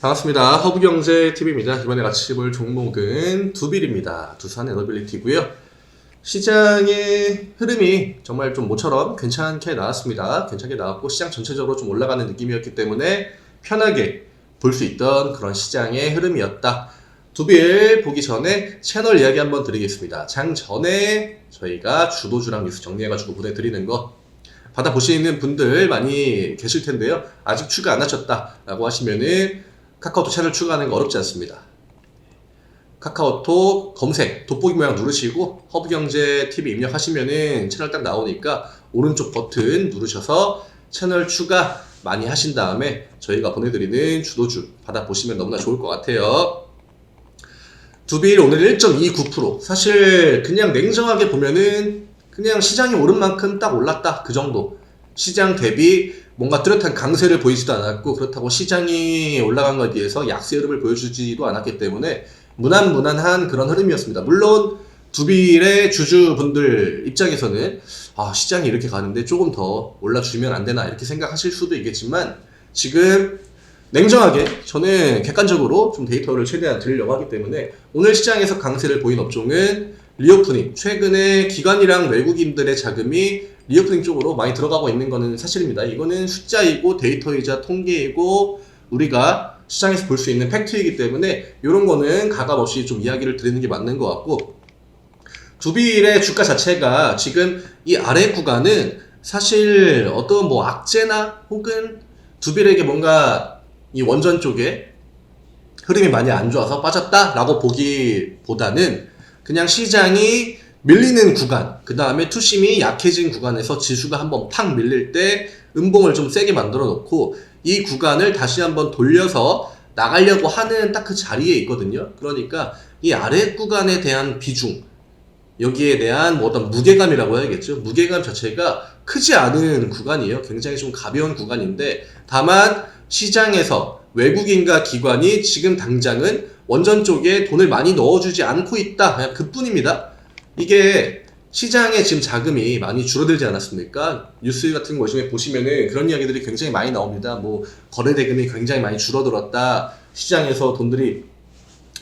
반갑습니다. 허브경제TV입니다. 이번에 같이 볼 종목은 두빌입니다. 두산 에너빌리티고요. 시장의 흐름이 정말 좀 모처럼 괜찮게 나왔습니다. 괜찮게 나왔고 시장 전체적으로 좀 올라가는 느낌이었기 때문에 편하게 볼 수 있던 그런 시장의 흐름이었다. 두빌 보기 전에 채널 이야기 한번 드리겠습니다. 장 전에 저희가 주도주랑 뉴스 정리해가지고 보내드리는 거 받아보시는 분들 많이 계실 텐데요. 아직 추가 안 하셨다 라고 하시면은 카카오톡 채널 추가하는 거 어렵지 않습니다. 카카오톡 검색 돋보기 모양 누르시고 허브경제TV 입력하시면은 채널 딱 나오니까 오른쪽 버튼 누르셔서 채널 추가 많이 하신 다음에 저희가 보내드리는 주도주 받아보시면 너무나 좋을 것 같아요. 두빌 오늘 1.29%. 사실 그냥 냉정하게 보면은 그냥 시장이 오른 만큼 딱 올랐다 그 정도. 시장 대비 뭔가 뚜렷한 강세를 보이지도 않았고 그렇다고 시장이 올라간 것에 비해서 약세 흐름을 보여주지도 않았기 때문에 무난무난한 그런 흐름이었습니다. 물론 두빌의 주주분들 입장에서는 시장이 이렇게 가는데 조금 더 올라주면 안 되나 이렇게 생각하실 수도 있겠지만 지금 냉정하게 저는 객관적으로 좀 데이터를 최대한 드리려고 하기 때문에 오늘 시장에서 강세를 보인 업종은 리오프닝, 최근에 기관이랑 외국인들의 자금이 리오프닝 쪽으로 많이 들어가고 있는 거는 사실입니다. 이거는 숫자이고 데이터이자 통계이고 우리가 시장에서 볼 수 있는 팩트이기 때문에 이런 거는 가감없이 좀 이야기를 드리는 게 맞는 것 같고, 두빌의 주가 자체가 지금 이 아래 구간은 사실 어떤 뭐 악재나 혹은 두빌에게 뭔가 이 원전 쪽에 흐름이 많이 안 좋아서 빠졌다라고 보기보다는 그냥 시장이 밀리는 구간, 그 다음에 투심이 약해진 구간에서 지수가 한번 팍 밀릴 때 음봉을 좀 세게 만들어 놓고 이 구간을 다시 한번 돌려서 나가려고 하는 딱 그 자리에 있거든요. 그러니까 이 아래 구간에 대한 비중, 여기에 대한 뭐 어떤 무게감이라고 해야겠죠. 무게감 자체가 크지 않은 구간이에요. 굉장히 좀 가벼운 구간인데 다만 시장에서 외국인과 기관이 지금 당장은 원전 쪽에 돈을 많이 넣어주지 않고 있다. 그냥 그뿐입니다. 이게 시장에 지금 자금이 많이 줄어들지 않았습니까? 뉴스 같은 거 요즘에 보시면은 그런 이야기들이 굉장히 많이 나옵니다. 뭐 거래 대금이 굉장히 많이 줄어들었다. 시장에서 돈들이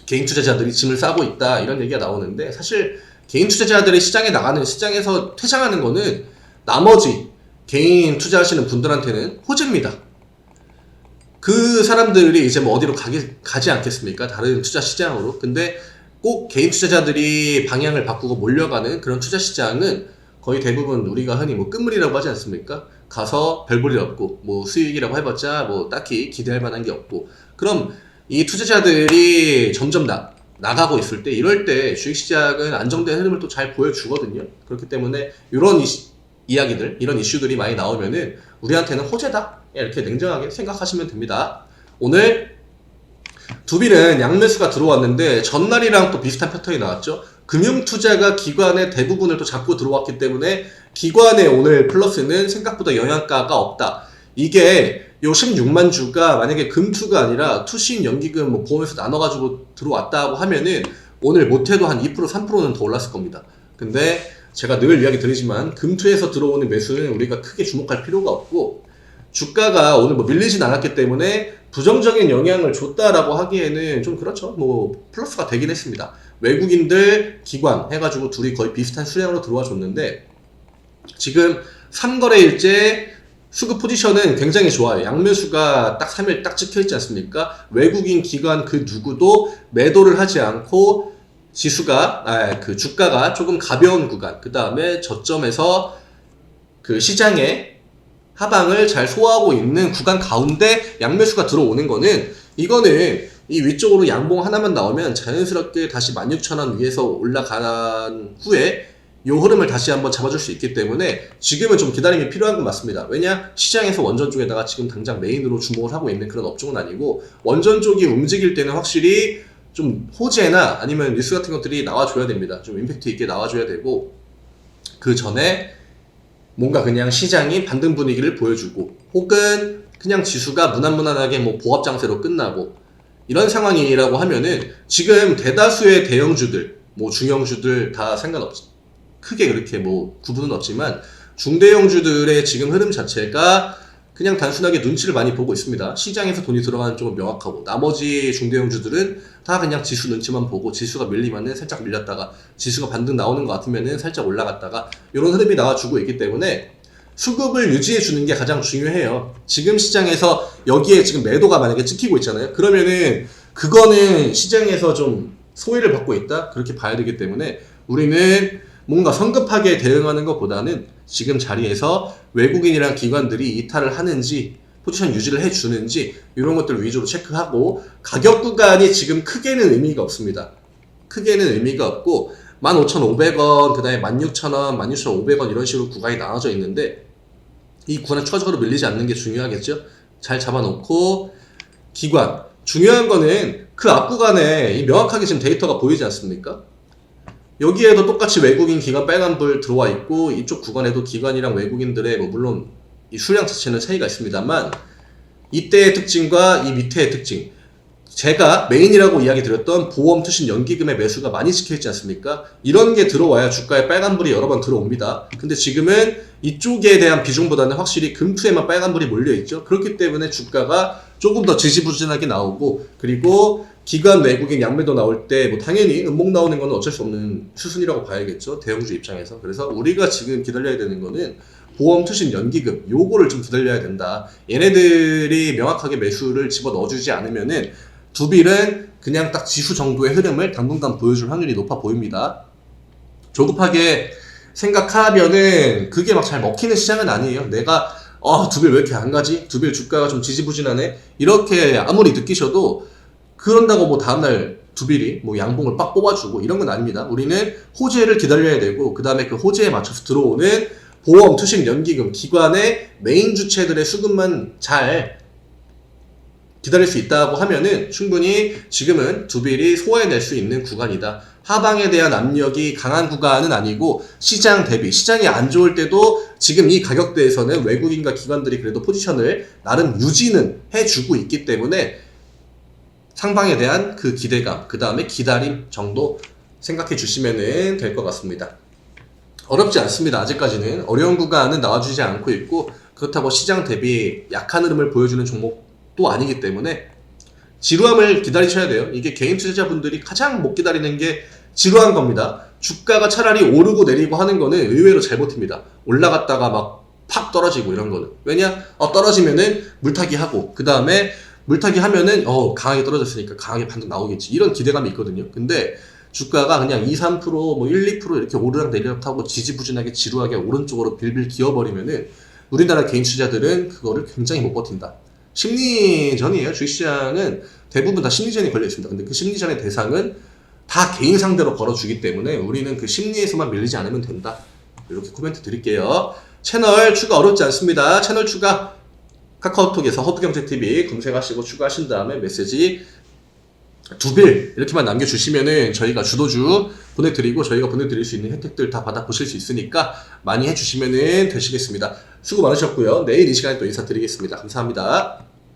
개인 투자자들이 짐을 싸고 있다. 이런 얘기가 나오는데 사실 개인 투자자들이 시장에 나가는, 시장에서 퇴장하는 거는 나머지 개인 투자하시는 분들한테는 호재입니다. 그 사람들이 이제 뭐 어디로 가지 않겠습니까? 다른 투자 시장으로. 근데 꼭 개인 투자자들이 방향을 바꾸고 몰려가는 그런 투자 시장은 거의 대부분 우리가 흔히 뭐 끝물이라고 하지 않습니까? 가서 별 볼 일 없고 뭐 수익이라고 해봤자 뭐 딱히 기대할 만한 게 없고, 그럼 이 투자자들이 점점 나가고 있을 때, 이럴 때 주식시장은 안정된 흐름을 또 잘 보여주거든요. 그렇기 때문에 이런 이야기들, 이런 이슈들이 많이 나오면은 우리한테는 호재다 이렇게 냉정하게 생각하시면 됩니다. 오늘 두빌은 양매수가 들어왔는데 전날이랑 또 비슷한 패턴이 나왔죠. 금융투자가 기관의 대부분을 또 잡고 들어왔기 때문에 기관의 오늘 플러스는 생각보다 영향가가 없다. 이게 요 16만 주가 만약에 금투가 아니라 투신, 연기금, 뭐 보험에서 나눠가지고 들어왔다고 하면은 오늘 못해도 한 2%, 3%는 더 올랐을 겁니다. 근데 제가 늘 이야기 드리지만 금투에서 들어오는 매수는 우리가 크게 주목할 필요가 없고, 주가가 오늘 뭐 밀리진 않았기 때문에 부정적인 영향을 줬다라고 하기에는 좀 그렇죠. 뭐 플러스가 되긴 했습니다. 외국인들, 기관 해가지고 둘이 거의 비슷한 수량으로 들어와 줬는데 지금 3거래일째 수급 포지션은 굉장히 좋아요. 양매수가 딱 3일 딱 찍혀있지 않습니까? 외국인, 기관 그 누구도 매도를 하지 않고 지수가, 그 주가가 조금 가벼운 구간, 그 다음에 저점에서 그 시장에 하방을 잘 소화하고 있는 구간 가운데 양매수가 들어오는 거는, 이거는 이 위쪽으로 양봉 하나만 나오면 자연스럽게 다시 16,000원 위에서 올라간 후에 요 흐름을 다시 한번 잡아줄 수 있기 때문에 지금은 좀 기다림이 필요한 건 맞습니다. 왜냐? 시장에서 원전 쪽에다가 지금 당장 메인으로 주목을 하고 있는 그런 업종은 아니고, 원전 쪽이 움직일 때는 확실히 좀 호재나 아니면 뉴스 같은 것들이 나와줘야 됩니다. 좀 임팩트 있게 나와줘야 되고, 그 전에 뭔가 그냥 시장이 반등 분위기를 보여주고 혹은 그냥 지수가 무난무난하게 뭐 보합장세로 끝나고 이런 상황이라고 하면은 지금 대다수의 대형주들, 뭐 중형주들 다 상관없지, 크게 그렇게 뭐 구분은 없지만 중대형주들의 지금 흐름 자체가 그냥 단순하게 눈치를 많이 보고 있습니다. 시장에서 돈이 들어가는 쪽은 명확하고 나머지 중대형주들은 다 그냥 지수 눈치만 보고 지수가 밀리면은 살짝 밀렸다가 지수가 반등 나오는 것 같으면은 살짝 올라갔다가 이런 흐름이 나와주고 있기 때문에 수급을 유지해 주는 게 가장 중요해요. 지금 시장에서 여기에 지금 매도가 만약에 찍히고 있잖아요. 그러면은 그거는 시장에서 좀 소외를 받고 있다? 그렇게 봐야 되기 때문에 우리는 뭔가 성급하게 대응하는 것보다는 지금 자리에서 외국인이랑 기관들이 이탈을 하는지 포지션 유지를 해주는지 이런 것들 위주로 체크하고 가격 구간이 지금 크게는 의미가 없습니다. 크게는 의미가 없고 15,500원, 그 다음에 16,000원, 16,500원 이런 식으로 구간이 나눠져 있는데 이 구간을 추가적으로 밀리지 않는 게 중요하겠죠? 잘 잡아놓고 기관 중요한 거는 그 앞 구간에 명확하게 지금 데이터가 보이지 않습니까? 여기에도 똑같이 외국인 기관 빨간불 들어와 있고 이쪽 구간에도 기관이랑 외국인들의 뭐 물론 이 수량 자체는 차이가 있습니다만 이때의 특징과 이 밑에의 특징 제가 메인이라고 이야기 드렸던 보험 투신 연기금의 매수가 많이 찍혀있지 않습니까? 이런 게 들어와야 주가에 빨간불이 여러 번 들어옵니다. 근데 지금은 이쪽에 대한 비중보다는 확실히 금투에만 빨간불이 몰려있죠. 그렇기 때문에 주가가 조금 더 지지부진하게 나오고 그리고 기관 외국인 양매도 나올 때 뭐 당연히 음봉 나오는 건 어쩔 수 없는 수순이라고 봐야겠죠. 대형주 입장에서. 그래서 우리가 지금 기다려야 되는 거는 보험 투신 연기금 요거를 좀 기다려야 된다. 얘네들이 명확하게 매수를 집어 넣어주지 않으면은 두빌은 그냥 딱 지수 정도의 흐름을 당분간 보여줄 확률이 높아 보입니다. 조급하게 생각하면은 그게 막 잘 먹히는 시장은 아니에요. 내가 두빌 왜 이렇게 안 가지? 두빌 주가가 좀 지지부진하네? 이렇게 아무리 느끼셔도 그런다고 뭐 다음날 두빌이 뭐 양봉을 빡 뽑아주고 이런 건 아닙니다. 우리는 호재를 기다려야 되고 그 다음에 그 호재에 맞춰서 들어오는 보험, 투신, 연기금, 기관의 메인 주체들의 수급만 잘 기다릴 수 있다고 하면은 충분히 지금은 두빌이 소화해낼 수 있는 구간이다. 하방에 대한 압력이 강한 구간은 아니고 시장 대비, 시장이 안 좋을 때도 지금 이 가격대에서는 외국인과 기관들이 그래도 포지션을 나름 유지는 해주고 있기 때문에 상방에 대한 그 기대감, 그 다음에 기다림 정도 생각해 주시면 될 것 같습니다. 어렵지 않습니다. 아직까지는 어려운 구간은 나와주지 않고 있고 그렇다고 시장 대비 약한 흐름을 보여주는 종목도 아니기 때문에 지루함을 기다리셔야 돼요. 이게 개인 투자자분들이 가장 못 기다리는 게 지루한 겁니다. 주가가 차라리 오르고 내리고 하는 거는 의외로 잘 버팁니다. 올라갔다가 막 팍 떨어지고 이런 거는. 왜냐? 떨어지면은 물타기 하고 그 다음에 물타기 하면은 강하게 떨어졌으니까 강하게 반등 나오겠지. 이런 기대감이 있거든요. 근데 주가가 그냥 2, 3%, 뭐 1, 2% 이렇게 오르락 내리락 하고 지지부진하게 지루하게 오른쪽으로 빌빌 기어버리면은 우리나라 개인 투자자들은 그거를 굉장히 못 버틴다. 심리전이에요. 주식시장은 대부분 다 심리전이 걸려 있습니다. 근데 그 심리전의 대상은 다 개인 상대로 걸어주기 때문에 우리는 그 심리에서만 밀리지 않으면 된다. 이렇게 코멘트 드릴게요. 채널 추가 어렵지 않습니다. 채널 추가 카카오톡에서 허브경제TV 검색하시고 추가하신 다음에 메시지 두빌 이렇게만 남겨주시면은 저희가 주도주 보내드리고 저희가 보내드릴 수 있는 혜택들 다 받아보실 수 있으니까 많이 해주시면은 되시겠습니다. 수고 많으셨고요. 내일 이 시간에 또 인사드리겠습니다. 감사합니다.